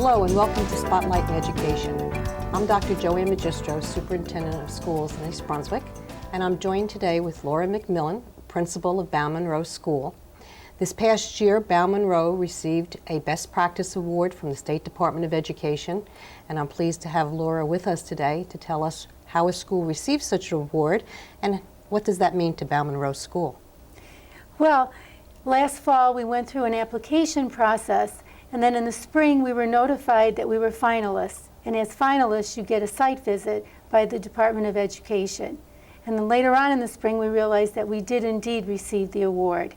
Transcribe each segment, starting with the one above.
Hello and welcome to Spotlight in Education. I'm Dr. Ann Magistro, Superintendent of Schools in East Brunswick, and I'm joined today with Laura Macmillan, Principal of Bowne-Munro School. This past year, Bowne-Munro received a Best Practice Award from the State Department of Education, and I'm pleased to have Laura with us today to tell us how a school receives such an award and what does that mean to Bowne-Munro School. Well, last fall we went through an application process, and then in the spring we were notified that we were finalists. And as finalists, you get a site visit by the Department of Education. And then later on in the spring we realized that we did indeed receive the award.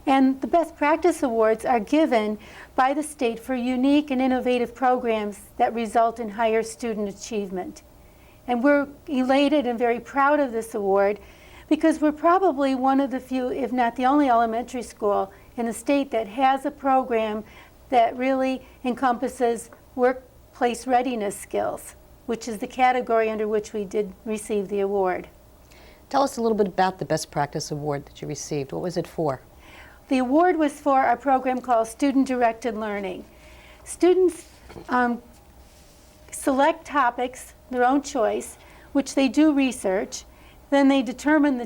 And the Best Practice Awards are given by the state for unique and innovative programs that result in higher student achievement. And we're elated and very proud of this award because we're probably one of the few, if not the only elementary school in the state that has a program that really encompasses workplace readiness skills, which is the category under which we did receive the award. Tell us a little bit about the Best Practice Award that you received. What was it for? The award was for our program called Student-Directed Learning. Students select topics, their own choice, which they do research. Then they determine the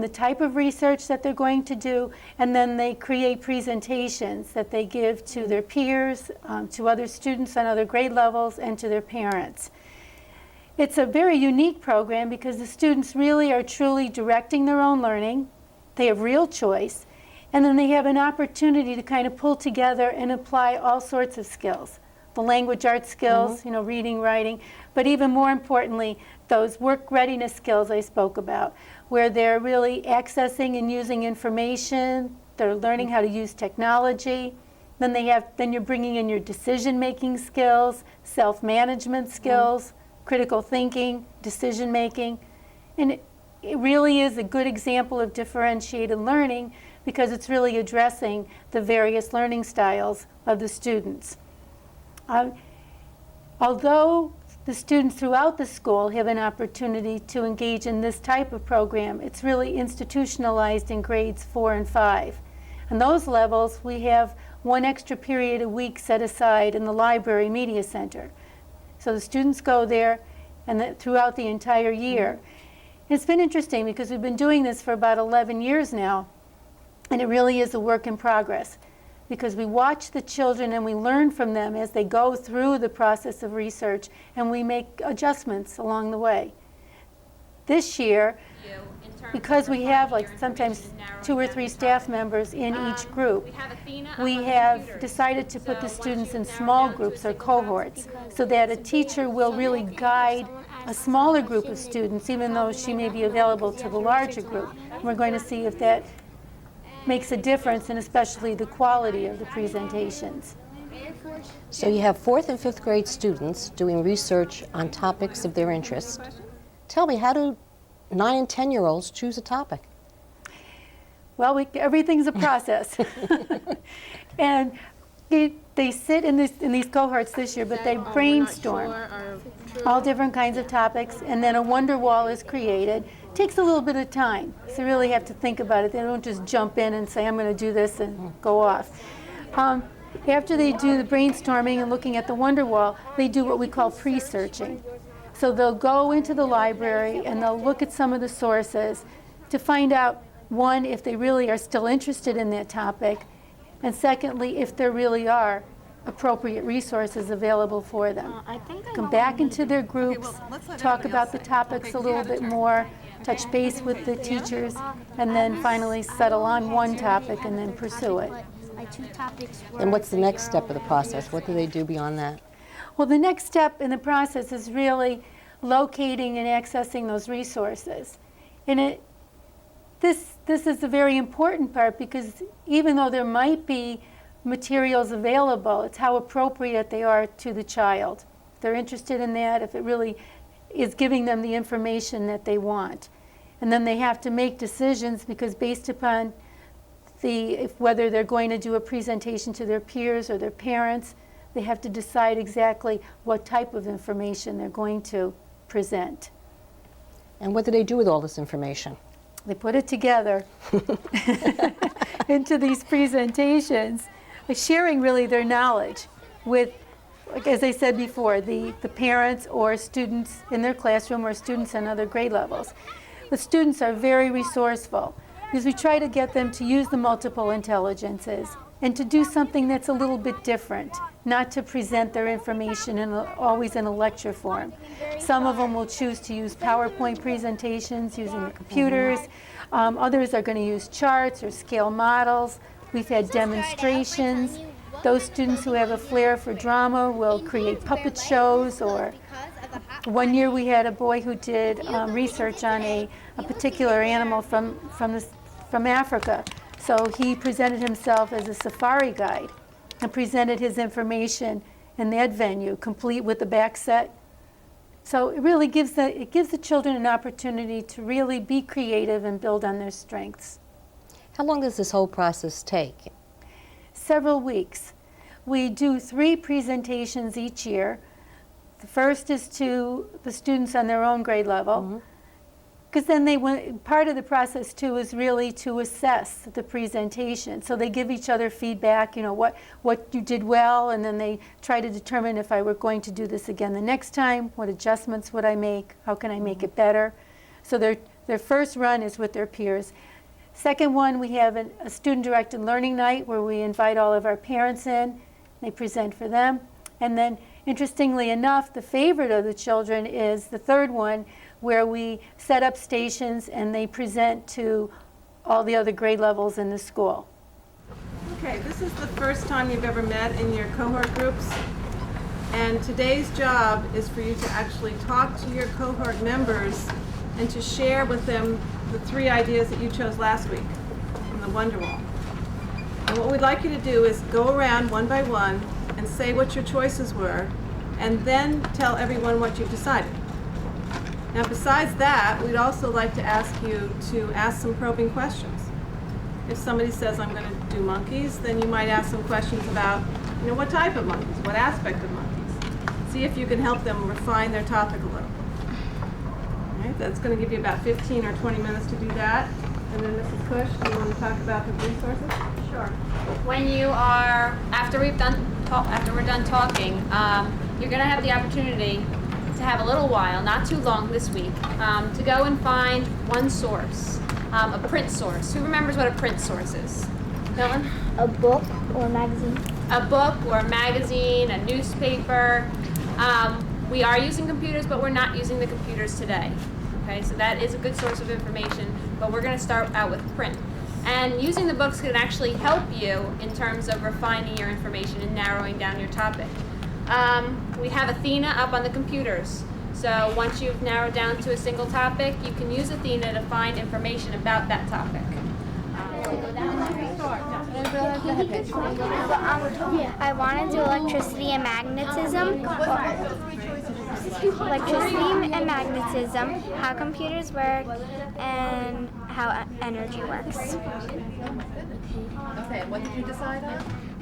type of research that they're going to do, and then they create presentations that they give to their peers, to other students on other grade levels, and to their parents. It's a very unique program because the students really are truly directing their own learning. They have real choice, and then they have an opportunity to kind of pull together and apply all sorts of skills. The language arts skills, reading, writing, but even more importantly, those work readiness skills I spoke about, where they're really accessing and using information, they're learning how to use technology. Then you're bringing in your decision-making skills, self-management skills, critical thinking, decision-making. And it really is a good example of differentiated learning because it's really addressing the various learning styles of the students. Although the students throughout the school have an opportunity to engage in this type of program, it's really institutionalized in grades 4 and 5. On those levels, we have one extra period a week set aside in the library media center. So the students go there and throughout the entire year. And it's been interesting because we've been doing this for about 11 years now, and it really is a work in progress, because we watch the children and we learn from them as they go through the process of research, and we make adjustments along the way. This year, because we have sometimes 2 or 3 staff members in each group, we have decided to put the students in small groups or cohorts so that a teacher will really guide a smaller group of students, even though she may be available to the larger group. And we're going to see if that makes a difference, and especially the quality of the presentations. So you have 4th and 5th grade students doing research on topics of their interest. Tell me, how do 9 and 10-year-olds choose a topic? Well, everything's a process. And they sit in these cohorts this year, but they brainstorm all different kinds of topics, and then a wonder wall is created. It takes a little bit of time, so you really have to think about it. They don't just jump in and say, I'm going to do this and go off. After they do the brainstorming and looking at the wonder wall, they do what we call pre-searching. So they'll go into the library and they'll look at some of the sources to find out, one, if they really are still interested in that topic, and secondly, if there really are appropriate resources available for them. Come back into their groups, talk about the topics a little bit more, touch base with the teachers, and then finally settle on one topic and then pursue it. And what's the next step of the process? What do they do beyond that? Well, the next step in the process is really locating and accessing those resources. And this is a very important part, because even though there might be materials available, it's how appropriate they are to the child. If they're interested in that, if it really is giving them the information that they want. And then they have to make decisions, because based upon whether they're going to do a presentation to their peers or their parents, they have to decide exactly what type of information they're going to present. And what do they do with all this information? They put it together into these presentations, sharing really their knowledge with like as I said before, the parents or students in their classroom or students in other grade levels. The students are very resourceful because we try to get them to use the multiple intelligences and to do something that's a little bit different, not to present their information always in a lecture form. Some of them will choose to use PowerPoint presentations using the computers. Others are going to use charts or scale models. We've had demonstrations. Those students who have a flair for drama will create puppet shows, or one year we had a boy who did research on a particular animal from Africa. So he presented himself as a safari guide and presented his information in that venue, complete with the back set. So it really gives the children an opportunity to really be creative and build on their strengths. How long does this whole process take? Several weeks. We do 3 presentations each year. The first is to the students on their own grade level, because then part of the process too is really to assess the presentation. So they give each other feedback, what you did well, and then they try to determine if I were going to do this again the next time, what adjustments would I make, how can I make it better. So their first run is with their peers. Second one, we have a student-directed learning night where we invite all of our parents in. They present for them. And then, interestingly enough, the favorite of the children is the third one, where we set up stations and they present to all the other grade levels in the school. Okay, this is the first time you've ever met in your cohort groups. And today's job is for you to actually talk to your cohort members and to share with them the 3 ideas that you chose last week from the Wonder Wall. And what we'd like you to do is go around one by one and say what your choices were, and then tell everyone what you've decided. Now, besides that, we'd also like to ask you to ask some probing questions. If somebody says, I'm going to do monkeys, then you might ask some questions about, what type of monkeys, what aspect of monkeys. See if you can help them refine their topic a little. All right, that's going to give you about 15 or 20 minutes to do that. And then Mrs. Cush, do you want to talk about the resources? Sure. When you are, after we're done talking, you're going to have the opportunity to have a little while, not too long this week, to go and find one source, a print source. Who remembers what a print source is? Dylan? A book or a magazine. A book or a magazine, a newspaper. We are using computers, but we're not using the computers today. Okay, so that is a good source of information, but we're going to start out with print. And using the books can actually help you in terms of refining your information and narrowing down your topic. We have Athena up on the computers. So once you've narrowed down to a single topic, you can use Athena to find information about that topic. I want to do electricity and magnetism. Electricity and magnetism, how computers work, and how energy works. Okay, and what did you decide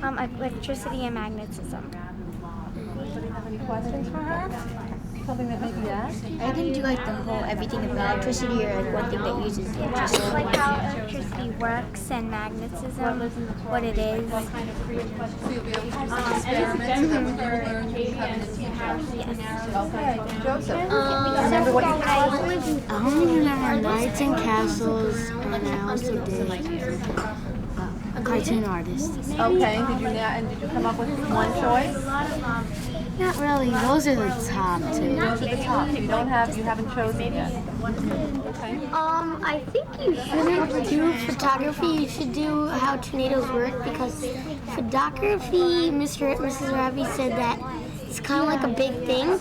on? Electricity and magnetism. Anybody have any questions for her? Something that maybe asked? I didn't do the whole everything about electricity or one thing that uses electricity. Like how electricity works and magnetism, what it is. So you'll be able to do some experiments and learn Joseph. Remember what you I only remember Knights and Castles, and I also did cartoon artists. Okay, did you come up with one choice? Not really. Those are the top 2. Those are the top. You haven't chosen yet. Okay. I think you shouldn't do photography. You should do how tornadoes work, because photography, Mrs. Ravi said that it's kind of like a big thing,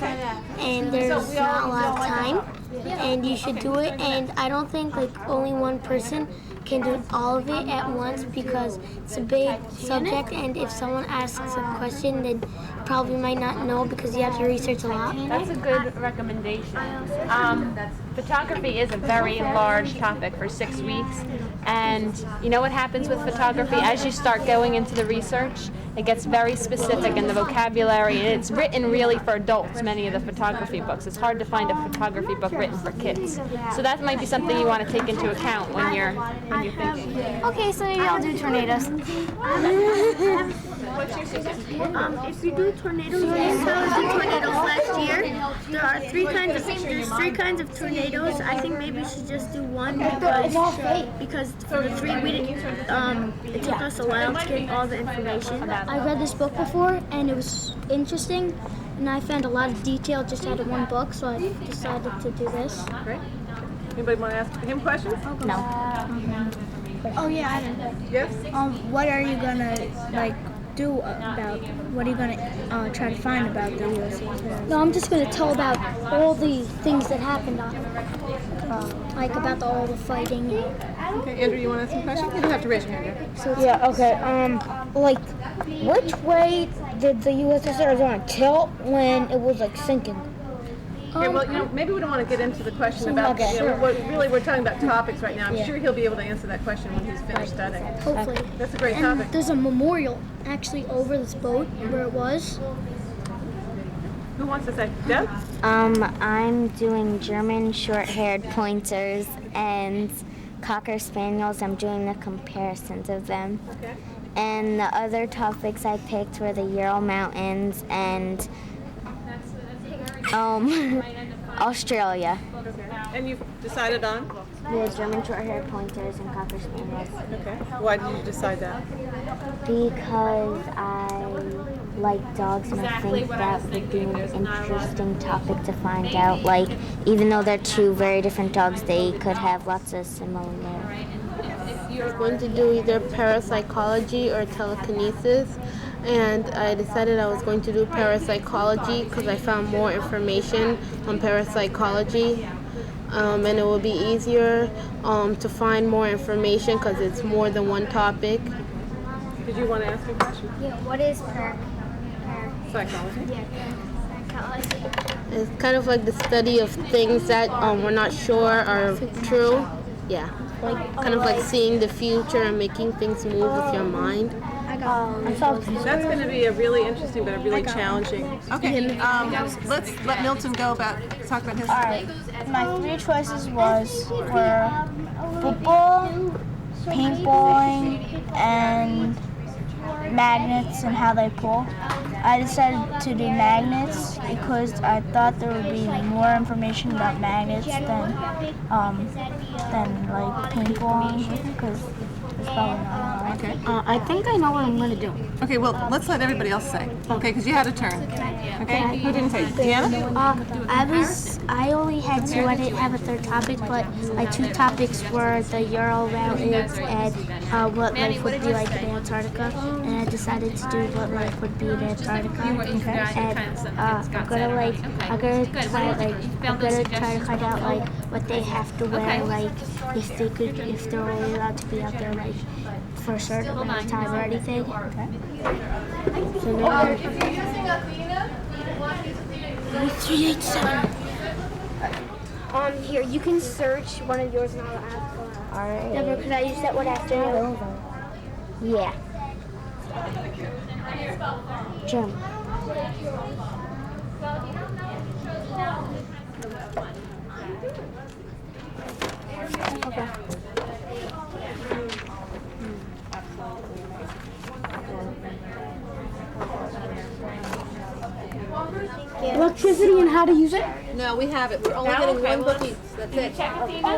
and there's not a lot of time, and you should do it. And I don't think only one person can do all of it at once, because it's a big subject, and if someone asks a question, then probably might not know, because you have to research a lot. That's a good recommendation. Photography is a very large topic for 6 weeks, and you know what happens with photography? As you start going into the research, it gets very specific in the vocabulary, and it's written really for adults, many of the photography books. It's hard to find a photography book written for kids. So that might be something you want to take into account when you're thinking. Okay, so maybe I'll do tornadoes. What's your suggestion? If you do tornadoes, last year. There are three kinds of tornadoes. I think maybe we should just do one because for the three it took us a while to get all the information. I read this book before and it was interesting, and I found a lot of detail just out of one book, so I decided to do this. Great. Anybody want to ask him questions? Oh yeah, I know. Yes? What are you gonna do about? What are you gonna try to find about the USS? No, I'm just going to tell about all the things that happened on it, like about all the fighting. Okay, Andrew, you want to ask some questions? You don't have to raise your hand. Yeah, okay. Like, which way did the USS Arizona tilt when it was like sinking? Okay, well, maybe we don't want to get into the question about, we're talking about topics right now. I'm sure he'll be able to answer that question when he's finished studying. Hopefully. That's a great And topic. there's a memorial actually over this boat where it was. Who wants to say? Deb? I'm doing German short-haired pointers and Cocker Spaniels. I'm doing the comparisons of them. Okay. And the other topics I picked were the Ural Mountains and Australia. Okay. And you've decided on? The German short-haired pointers and Cocker Spaniels. Okay. Why did you decide that? Because I like dogs and I think that would be an interesting topic to find out. Like, even though they're two very different dogs, they could have lots of similarities. I was going to do either parapsychology or telekinesis, and I decided I was going to do parapsychology because I found more information on parapsychology, and it will be easier to find more information because it's more than one topic. Did you want to ask a question? Yeah, what is Psychology. It's kind of like the study of things that we're not sure are true. Yeah, kind of like seeing the future and making things move with your mind. That's going to be a really interesting but a really challenging. Okay, let's let Milton go talk about his. All right. My three choices were football, paintballing, and magnets and how they pull. I decided to do magnets because I thought there would be more information about magnets than like paintballing because it's probably not. Okay. I think I know what I'm gonna do. Okay, well, let's let everybody else say. Okay, because you had a turn. Okay, who didn't take? Deanna? I only had two. I didn't have a third topic, but my two topics were the Ural Mountains and what life would be like in Antarctica. And I decided to do what life would be in Antarctica. And I'm gonna try to find out like what they have to wear, like if they're only allowed to be out there like for a certain amount of time or anything. Okay. So now If you're using Athena, you want to use Athena. 387. Here, you can search one of yours and I'll ask. Alright. Deborah, could I use that one after you? Yeah. German. Okay. Electricity and how to use it? No, we have it. We're only getting one book each. That's it. Check Athena. I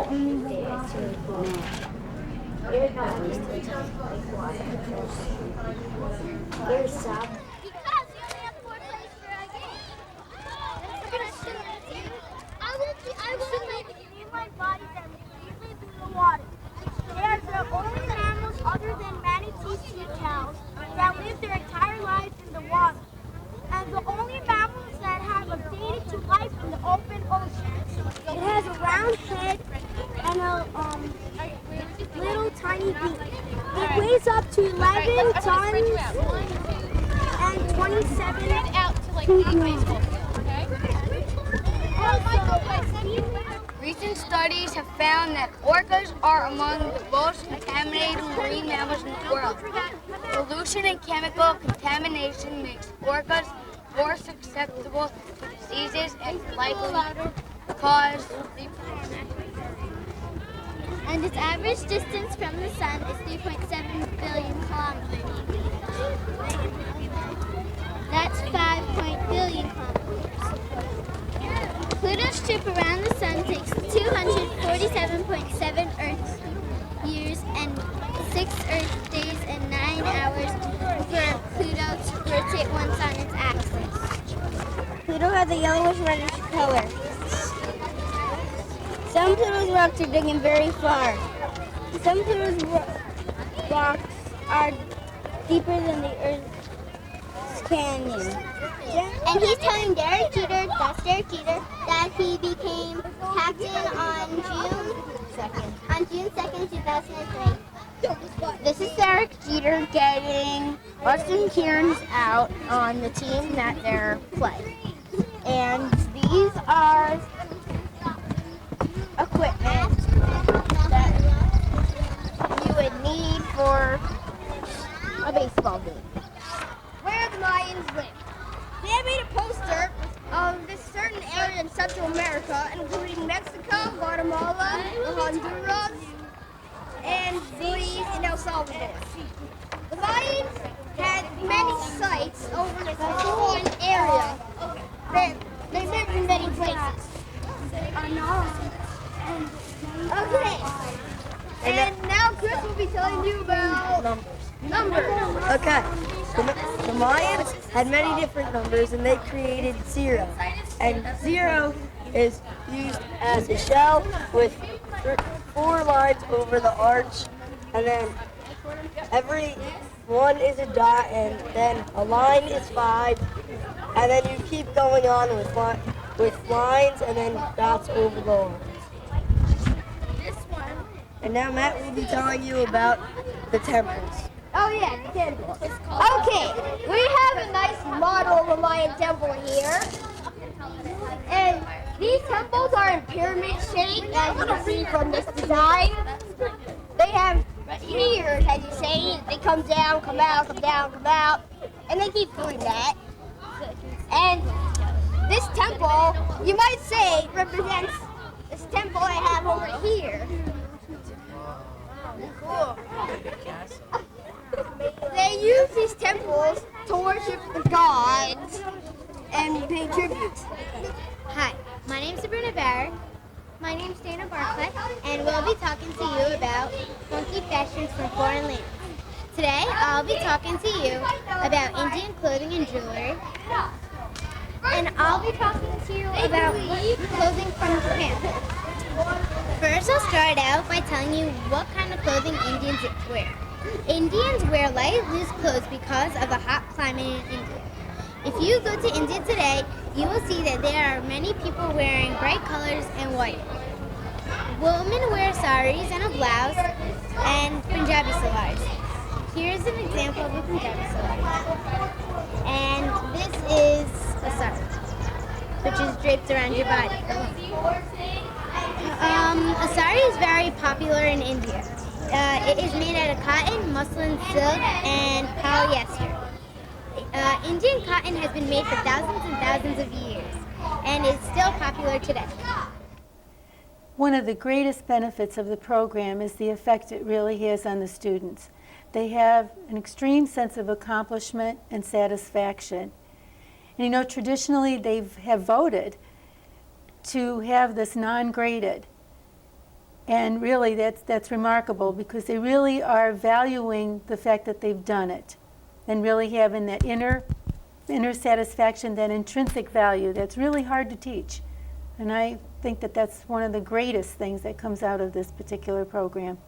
will leave my body that immediately through the water. They are the only mammals other than manatees, sea cows, that live their entire lives in the water, and the only mammals that have updated to life in the open ocean. It has a round head and a little tiny beak. It weighs up to 11 tons and 27 feet long. Recent studies have found that orcas are among the most contaminated marine mammals in the world. Pollution and chemical contamination makes orcas more susceptible to diseases and likely cause And its average distance from the sun is 3.7 billion kilometers. Pluto has a yellowish reddish color. Some of Pluto's rocks are digging very far. Some of Pluto's rocks are deeper than the Earth's canyon. And he's telling Derek Jeter, that's Derek Jeter, that he became captain on June 2nd, 2003. This is Derek Jeter getting Austin Kearns out on the team that they're playing. And these are equipment that you would need for a baseball game. Where the Lions live. They made a poster of this certain area in Central America, including Mexico, Guatemala, Honduras, and Belize and El Salvador. The Lions had many sites over this whole area. They lived in many places. Okay. And now Chris will be telling you about numbers. Okay. The Mayans had many different numbers and they created 0. And 0 is used as a shell with 4 lines over the arch, and then every one is a dot, and then a line is 5, and then you keep going on with lines and then dots over the lines. And now Matt will be telling you about the temples. Oh yeah, the temple. Okay, we have a nice model of a Mayan temple here. And these temples are in pyramid shape, as you can see from this design. They have piers, as you say. They come down, come out, come down, come out. And they keep doing that. And this temple, you might say, represents this temple I have over here. Cool. They use these temples to worship the gods and pay tribute. Hi, my name's Sabrina Barrett. My name's Dana Barclay, and we'll be talking to you about funky fashions from foreign lands. Today, I'll be talking to you about Indian clothing and jewelry, and I'll be talking to you about clothing from Japan. First, I'll start out by telling you what kind of clothing Indians wear. Indians wear light, loose clothes because of the hot climate in India. If you go to India today, you will see that there are many people wearing bright colors and white. Women wear saris and a blouse and Punjabi salwars. Here's an example of a Punjabi salwar. And this is a sari, which is draped around your body. A sari is very popular in India. It is made out of cotton, muslin, silk, and polyester. Indian cotton has been made for thousands and thousands of years, and is still popular today. One of the greatest benefits of the program is the effect it really has on the students. They have an extreme sense of accomplishment and satisfaction. And you know, traditionally they have voted to have this non-graded. And really that's remarkable because they really are valuing the fact that they've done it and really having that inner satisfaction, that intrinsic value that's really hard to teach. And I think that that's one of the greatest things that comes out of this particular program.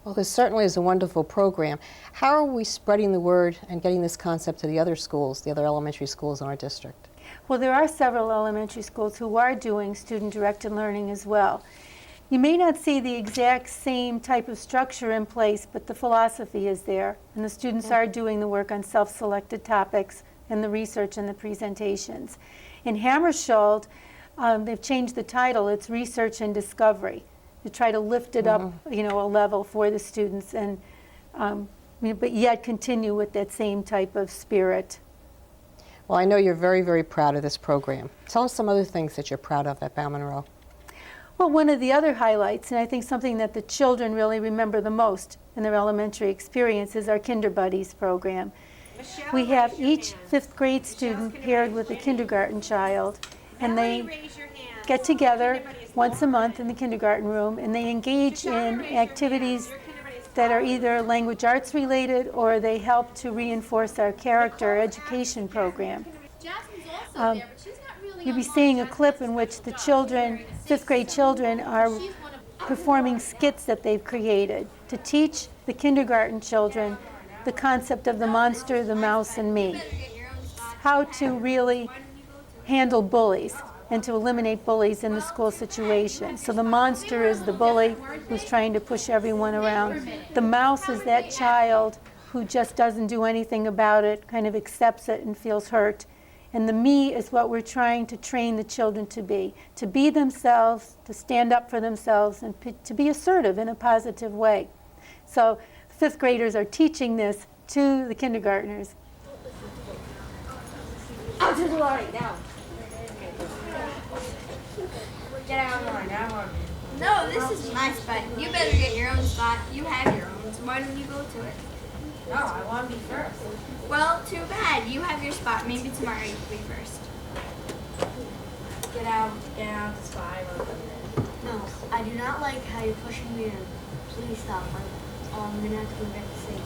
Well, this certainly is a wonderful program. How are we spreading the word and getting this concept to the other schools, the other elementary schools in our district? Well, there are several elementary schools who are doing student-directed learning as well. You may not see the exact same type of structure in place, but the philosophy is there, and the students are doing the work on self-selected topics and the research and the presentations. In Hammarskjöld, they've changed the title. It's Research and Discovery, to try to lift it up, a level for the students, and but yet continue with that same type of spirit. Well, I know you're very, very proud of this program. Tell us some other things that you're proud of at Bowne-Munro. Well, one of the other highlights, and I think something that the children really remember the most in their elementary experience, is our Kinder Buddies program. We have each 5th grade student paired with a kindergarten child, and they get together once a month in the kindergarten room, and they engage in activities that are either language arts related or they help to reinforce our character education program. you'll be seeing a clip in which the children, 5th grade children, are performing skits that they've created to teach the kindergarten children the concept of the monster, the mouse, and me. How to really handle bullies and to eliminate bullies in the school situation. So the monster is the bully who's trying to push everyone around. The mouse is that child who just doesn't do anything about it, kind of accepts it and feels hurt. And the me is what we're trying to train the children to be themselves, to stand up for themselves, and to be assertive in a positive way. So 5th graders are teaching this to the kindergartners. Out to the line now. Get out of the line. No, this is my spot. You better get your own spot. You have your own, so why don't you go to it? No, I want to be first. Well, too bad. You have your spot. Maybe tomorrow you can be first. Get out of the spot. No, I do not like how you're pushing me in. Please stop. I'm gonna have to go back to sleep.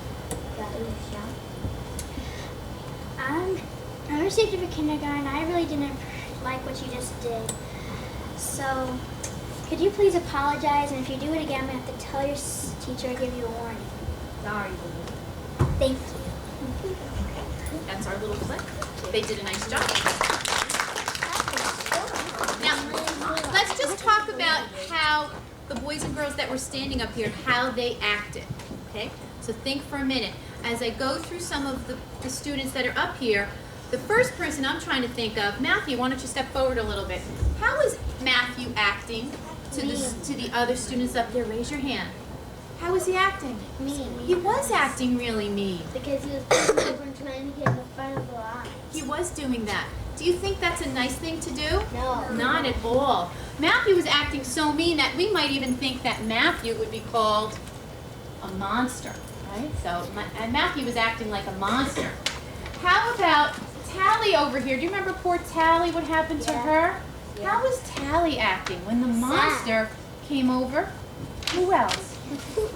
I received it for kindergarten. I really didn't like what you just did. So, could you please apologize? And if you do it again, I'm going to have to tell your teacher or give you a warning. Sorry. Thank you. That's our little clip. They did a nice job. Now, let's just talk about how the boys and girls that were standing up here, how they acted. Okay? So think for a minute. As I go through some of the students that are up here, the first person I'm trying to think of, Matthew, why don't you step forward a little bit? How is Matthew acting to the other students up there? Raise your hand. How was he acting? Mean. He was acting really mean. Because he was pushing over and trying to get in the front of the line. He was doing that. Do you think that's a nice thing to do? No. Not at all. Matthew was acting so mean that we might even think that Matthew would be called a monster, right? So, and Matthew was acting like a monster. How about Tally over here? Do you remember poor Tally, what happened to her? Yeah. How was Tally acting when the monster came over? Who else?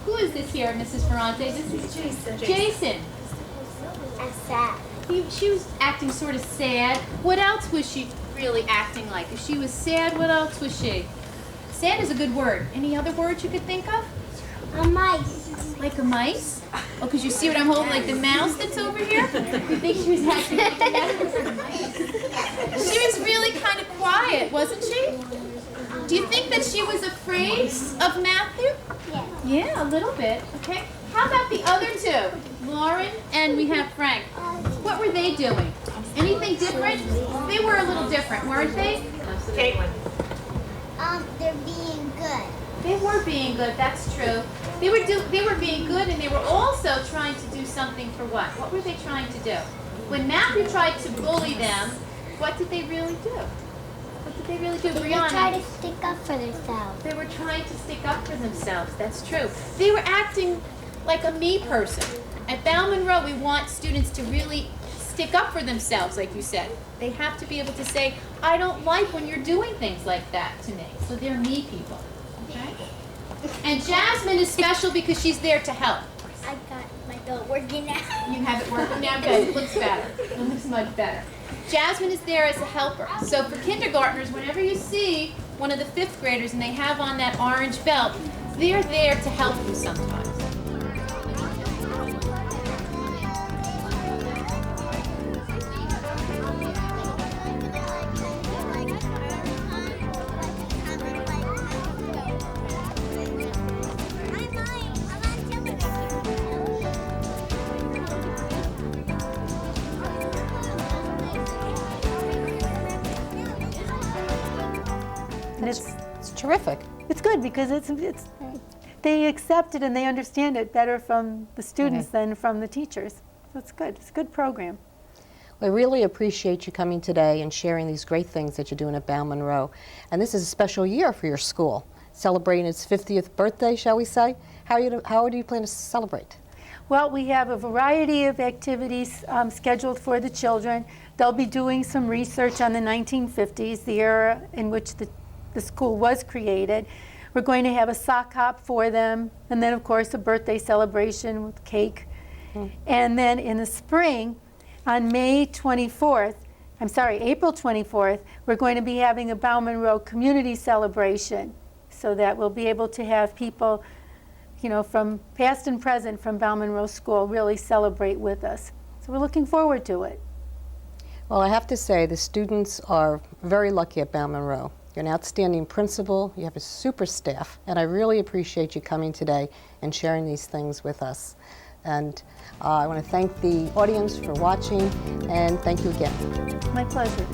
Who is this here, Mrs. Ferrante? This is Jason. Jason. I'm sad. She was acting sort of sad. What else was she really acting like? If she was sad, what else was she? Sad is a good word. Any other words you could think of? A mice. Like a mice? Oh, because you see what I'm holding, like the mouse that's over here? You think she was acting like a mouse? She was really kind of quiet, wasn't she? Do you think that she was afraid of Matthew? Yeah. Yeah, a little bit. Okay. How about the other two? Lauren and we have Frank. What were they doing? Anything different? They were a little different, weren't they? Caitlin. They're being good. They were being good, that's true. They were being good, and they were also trying to do something for what? What were they trying to do? When Matthew tried to bully them, what did they really do? What did they really do? They were trying to stick up for themselves. They were trying to stick up for themselves, that's true. They were acting like a me person. At Bowne-Munro, we want students to really stick up for themselves, like you said. They have to be able to say, I don't like when you're doing things like that to me. So they're me people. Okay? And Jasmine is special because she's there to help. I got my belt working now. You have it working now? Good. It looks better. It looks much better. Jasmine is there as a helper. So for kindergartners, whenever you see one of the 5th graders and they have on that orange belt, they're there to help you sometimes. And it's terrific. It's good because it's they accept it and they understand it better from the students than from the teachers. That's good. It's a good program. I really appreciate you coming today and sharing these great things that you're doing at Bowne-Munro. And this is a special year for your school, celebrating its 50th birthday, shall we say? How do you plan to celebrate? Well, we have a variety of activities scheduled for the children. They'll be doing some research on the 1950s, the era in which the school was created. We're going to have a sock hop for them, and then of course a birthday celebration with cake. And then in the spring, on May 24th, April 24th, we're going to be having a Bowne-Munro community celebration, so that we'll be able to have people, you know, from past and present from Bowne-Munro School really celebrate with us. So we're looking forward to it. Well, I have to say the students are very lucky at Bowne-Munro. You're an outstanding principal, you have a super staff, and I really appreciate you coming today and sharing these things with us. And I want to thank the audience for watching, and thank you again. My pleasure.